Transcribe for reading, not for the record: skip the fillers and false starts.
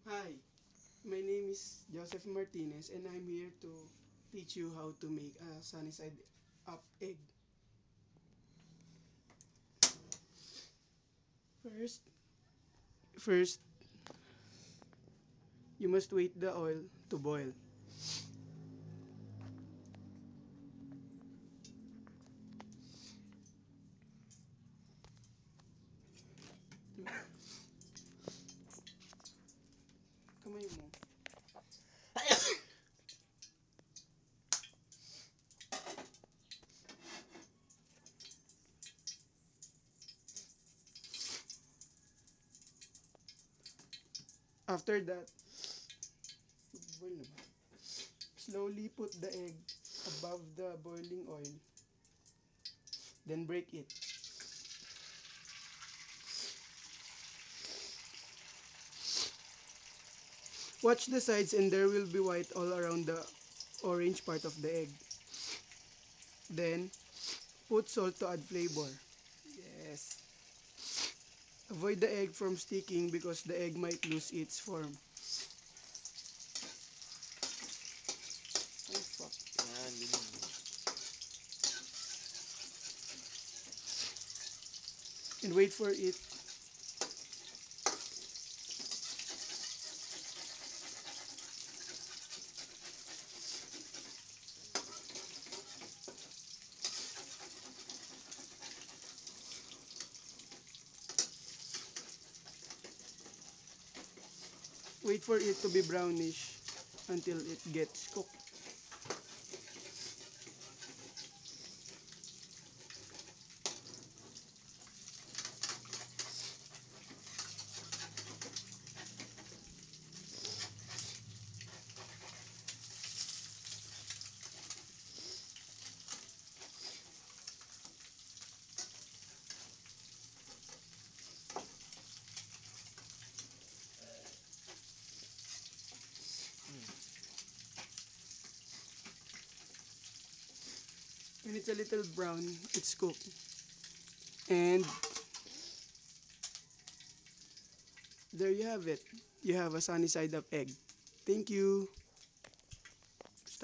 Hi, my name is Joseph Martinez and I'm here to teach you how to make a sunny side up egg. First, first you must wait the oil to boil. Kamay mo. After that, boil na ba? Slowly put the egg above the boiling oil, then break it. Watch the sides and there will be white all around the orange part of the egg. Then, put salt to add flavor. Yes. Avoid the egg from sticking because the egg might lose its form. Oh fuck. Yan, ganyan. And wait for it. Wait for it to be brownish until it gets cooked. When it's a little brown, it's cooked. And there you have it. You have a sunny side up egg. Thank you.